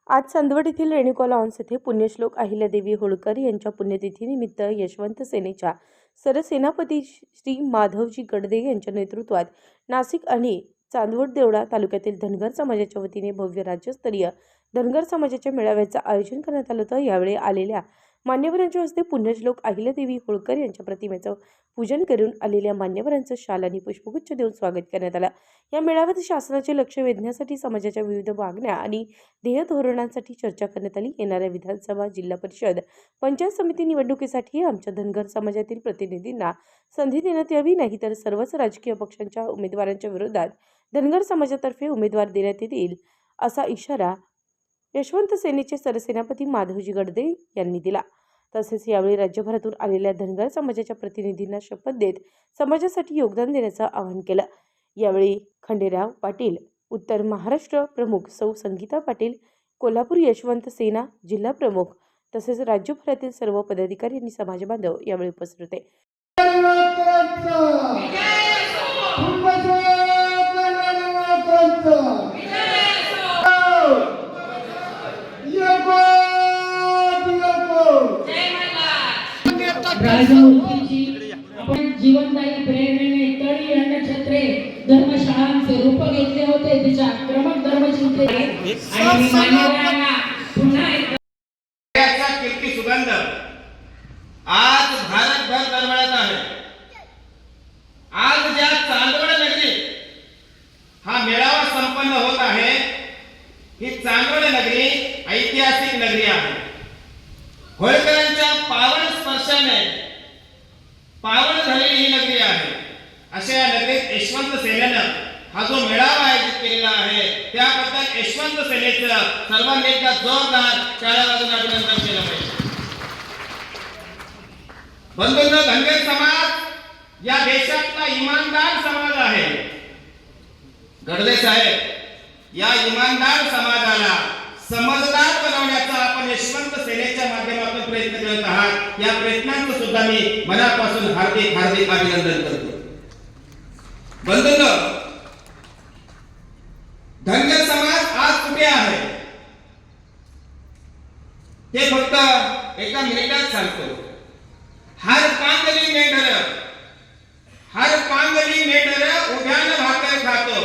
आज चांदवड येथील रेणुका लॉन्स येथे पुण्यश्लोक अहिल्यादेवी होळकर यांच्या पुण्यतिथीनिमित्त यशवंत सेनेच्या सरसेनापती श्री माधवजी गडदे यांच्या नेतृत्वात नाशिक आणि चांदवड देवळा तालुक्यातील धनगर समाजाच्या वतीने भव्य राज्यस्तरीय धनगर समाजाच्या मेळाव्याचं आयोजन करण्यात आलं होतं। यावेळी आलेल्या मान्यवरांच्या हस्ते पुण्यश्लोक अहिल्यादेवी होळकर यांच्या प्रतिमेचं पूजन करून आलेल्या मान्यवरांचं शाल आणि पुष्पगुच्छ देऊन स्वागत करण्यात आलं। या मेळाव्यात शासनाचे लक्ष वेधण्यासाठी समाजाच्या विविध मागण्या आणि ध्येय धोरणांसाठी चर्चा करण्यात आली। येणाऱ्या विधानसभा, जिल्हा परिषद, पंचायत समिती निवडणुकीसाठी आमच्या धनगर समाजातील प्रतिनिधींना संधी देण्यात यावी, नाहीतर सर्वच राजकीय पक्षांच्या उमेदवारांच्या विरोधात धनगर समाजातर्फे उमेदवार देण्यात येईल, असा इशारा यशवंत सेनेचे सरसेनापती माधवजी गडदे यांनी दिला। तसेच यावेळी राज्यभरातून आलेल्या धनगर समाजाच्या प्रतिनिधींना शपथ देत समाजासाठी योगदान देण्याचं आवाहन केलं। यावेळी खंडेराव पाटील, उत्तर महाराष्ट्र प्रमुख सौ संगीता पाटील, कोल्हापूर यशवंत सेना जिल्हा प्रमुख तसेच राज्यभरातील सर्व पदाधिकारी आणि समाज बांधव यावेळी उपस्थित होते। आपण जीवनदायी प्रेरणेने तळी अन्न छत्रे धर्मशाळांचे रूप घेतले होते, तिच्या आक्रमक धर्मचिंते आणि मान्यवरांना पुन्हा एकदा कीर्ती सुगंध आज भारतभर दरवळत आहे। आज ज्या चांदवड नगरी हा मेळावा संपन्न होत आहे, ही चांदवड नगरी ऐतिहासिक नगरी आहे। होळकरांच्या पावन स्पर्शाने पावन झालेली ही नगरी आहे। अशा या नगरीत यशवंत सेनेनं हा जो मेळावा आयोजित केलेला आहे, त्याबद्दल यशवंत सेनेचं सर्वांनी एकदा जोरदार टाळ्या वाजवून अभिनंदन केलं पाहिजे। बंधूंनो, धनगर समाज या देशातला इमानदार समाज आहे। गडदे साहेब, या इमानदार समाजाला समजदार बनवण्याचा आपण यशवंत सेनेच्या माध्यमातून प्रयत्न करत आहात। या प्रयत्नांचं सुद्धा मी मनापासून हार्दिक अभिनंदन करतो। बंधूंनो, धनगर समाज आज कुठे आहे ते फक्त एका मिनिटात सांगतो। हर पांगली मेंढर उभ्यानं भाकर खातो,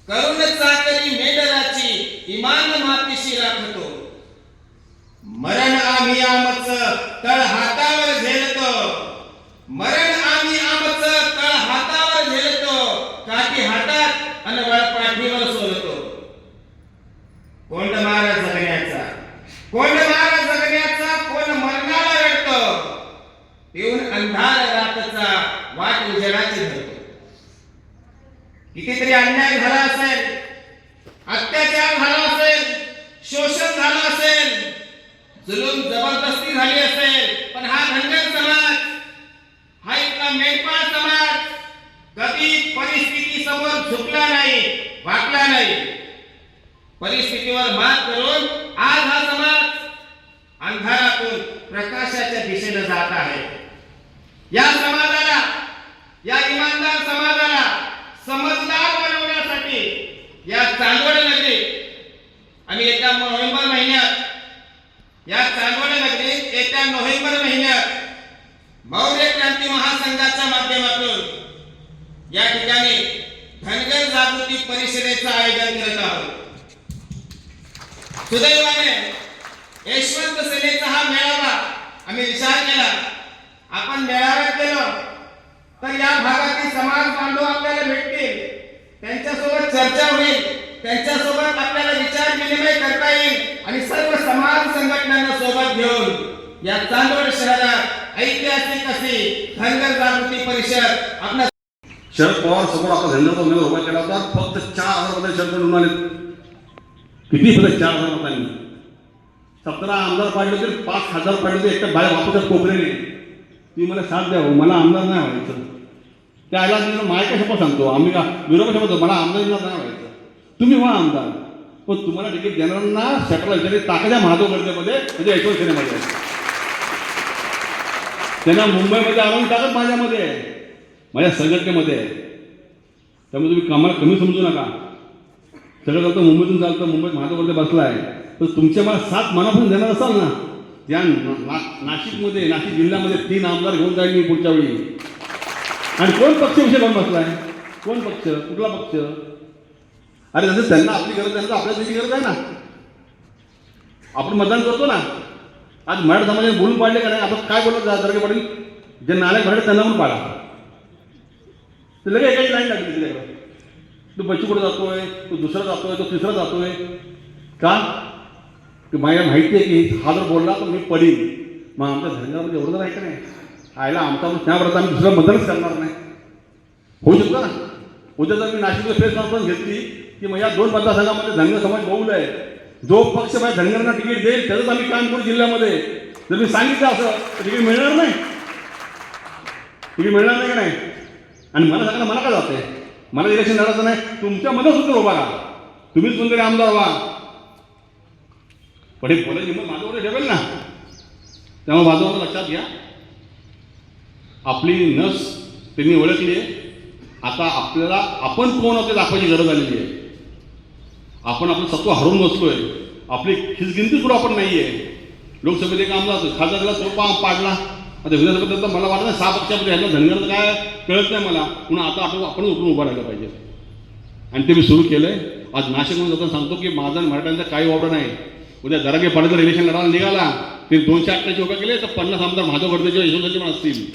करून चाकरी मेंढराची इमान मातीशी राखतो। मरण आम्ही आमचं तळ हातावर झेलतो, मरण आम्ही आमचं तळ हातावर झेलतो, काठी हातात आणि वळ पाठीवर सोलतो। कोंड मारा जगण्याचा, कोण मरणाला रडतो, पिऊन अंधार रातचा वाट उजेडाची धरतो। कितीतरी अन्याय झाला असेल, अत्याचार झाला असेल, शोषण झालं असेल, जुलूम जबरदस्ती झाली असेल, पण हा धनगर समाज, हा इथला मेंढपाळ समाज कधी परिस्थिती समोर झुकला नाही, वाकला नाही। परिस्थितीवर मात करून आज हा समाज अंधारातून प्रकाशाच्या दिशेने जात आहे। या समाजाला, या इमानदार समाजाला समजदार बनवण्यासाठी या चांदवड नगरीत आणि येत्या नोव्हेंबर महिन्यात मौर्य क्रांती महासंघाच्या माध्यमातून या ठिकाणी धनगर जागृती परिषदेचं आयोजन करत आहोत। सुदैवाने यशवंत सेनेचा हा मेळावा आम्ही विचार केला, आपण मेळाव्यात गेलो तर या भागातील समाज बांधव आपल्याला भेटतील, त्यांच्यासोबत चर्चा होईल, त्यांच्यासोबत आपल्याला विचार विनिमय करता येईल आणि सर्व समाज संघटनांना सोबत घेऊन या चांदवड शहरात ऐतिहासिक अशी धनगर जागृती परिषद आपल्या शरद पवार समोर आपला धनगरचा उमेदवार उभा केला होता। फक्त 4000 मतांनी शरद निवडून आले। किती फक्त 4000 मतांनी 17 आमदार पाडले तर 5000 पाडले तर एकट्या बाहेर वापरतात कोपऱ्याने। ती मला साथ द्यावं, मला आमदार नाही व्हायचं। त्याला मी मायका शपथ सांगतो, आम्ही का विरोध शपथ, मला आमदार नाही व्हायचं, तुम्ही व्हा आमदार, पण तुम्हाला तिकीट देणाऱ्यांना शटला विचारले ताकद्या महादेव गडदेमध्ये म्हणजे यशवंत सेनेमध्ये, त्यांना मुंबईमध्ये आणून टाकत माझ्यामध्ये, माझ्या संघटनेमध्ये। त्यामुळे तुम्ही कामाला कमी समजू नका। सगळं चालतं मुंबईतून चालतं, मुंबईत महादेवमध्ये बसला आहे, तर तुमच्या मला 7 मनापासून देणार असाल ना, या नाशिकमध्ये, नाशिक जिल्ह्यामध्ये 3 आमदार घेऊन जाईल मी पुढच्या वेळी. आणि कोण पक्षविषय कोण बसलाय? कोण पक्ष? कुठला पक्ष? अरे जसं त्यांना आपली गरज आहे तर आपल्याला त्याची गरज आहे ना. आपण मतदान करतो ना. आज मराठा समाजाने बोलून पाडले का नाही? आपण काय बोलत दर्गे पाटील, जे नालायक मराठे त्यांना पण पाडा. तर लगेच एकाची लाईन लागली तिच्याकडे. तो बच्चू कुठे जातोय, तो दुसरा जातोय, तो तिसरा जातोय. का? की मला माहिती आहे की हा जर बोलला तर मी पडीन. मग आमच्या धर्मामध्ये एवढं आहे का नाही? आयला आमचा त्याप्रत आम्ही दुसरा मतदानच करणार नाही. होऊ शकतो ना. उद्या जर मी नाशिकला प्रेस कॉन्फरन्स घेतली की मग या 2 मतदारसंघामध्ये धनगर समाज बहुल आहे, जो पक्ष माझ्या धनगरांना तिकीट देईल त्याचंच आम्ही काम करू जिल्ह्यामध्ये. जर मी सांगितलं असं तर तिकीट मिळणार नाही. तिकीट मिळणार नाही का नाही? आणि मला सांगा मला काय जाते? मला इलेक्शन लढायचं नाही. तुमच्या मनात सुद्धा उभा राहा. तुम्हीच कोणतरी आमदार व्हा. पण हे बोलायची हिंमत माझ्यावर ठेवेल ना. त्यामुळे माझं लक्षात घ्या, आपली नस त्यांनी ओळखली आहे. आता आपल्याला आपण कोण होते दाखवायची गरज आलेली आहे. आपण आपलं सत्व हरवून बसलोय. आपली खिचगिंती सुद्धा आपण नाही आहे. लोकसभेत एक आमदार खासदारला तो पाडला. आता विधानसभेत तर मला वाटतं 6 पक्षामध्ये ह्याला धनगरचं काय कळत नाही मला. पुन्हा आता आपण उठून उभं राहिलं पाहिजे. आणि ते मी सुरू केलं आहे. आज नाशिकमध्ये जाताना सांगतो की माझा आणि मराठ्यांचा काही वापरा नाही. उद्या दरागे पाटील जर इलेक्शन लढायला निघाला ते 208चे उभे केले तर 50 आमदार माधव गडदेच्या यशवंतचे पण असतील.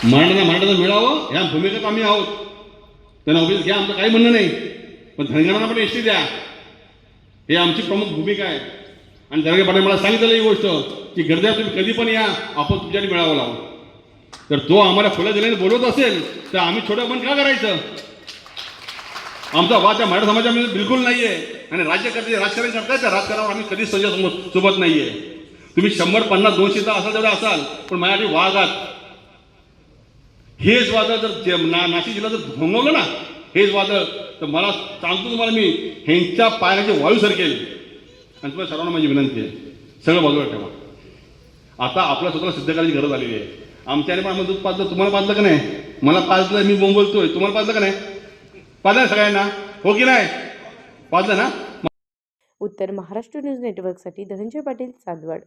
मराठ्यांना मिळावं ह्या भूमिकेत आम्ही आहोत. त्यांना उभे घ्या, आमचं काही म्हणणं नाही. पण धनगरांना पण एसटी द्या, हे आमची प्रमुख भूमिका आहे. आणि दरागे पाटील मला सांगितलं ही गोष्ट की गरजा तुम्ही कधी पण या, आपण तुमच्यासाठी मिळावं लावू. तर तो आम्हाला खुल्या दिल्याने बोलवत असेल तर आम्ही छोटं बंद का करायचं? आमचा वाद त्या मराठा समाजामध्ये बिलकुल नाही आहे. आणि राजकारण करताय त्या राजकारणावर आम्ही कधीच सोबत नाही आहे. तुम्ही 100, 50, 200 असाल तेवढे असाल, पण माझ्यासाठी वागात हेच वादळ जर नाशिक जिल्हा जर घोंगवलं ना, हेच वादळ, तर मला सांगतो तुम्हाला मी ह्यांच्या पायाची वायू सरकेल. आणि तुम्हाला सर्वांना माझी विनंती आहे, सगळं बाजूला ठेवा. आता आपल्या स्वतःला सिद्ध करायची गरज आलेली आहे. आमच्याने पण दूध पाजलं, तुम्हाला पाजलं का नाही? मला पाजलं, मी बोलतोय, तुम्हाला पाजलं का नाही? पाजलं सगळ्यांना, हो की नाही? पाजलं ना. उत्तर महाराष्ट्र न्यूज नेटवर्कसाठी धनंजय पाटील, चांदवड.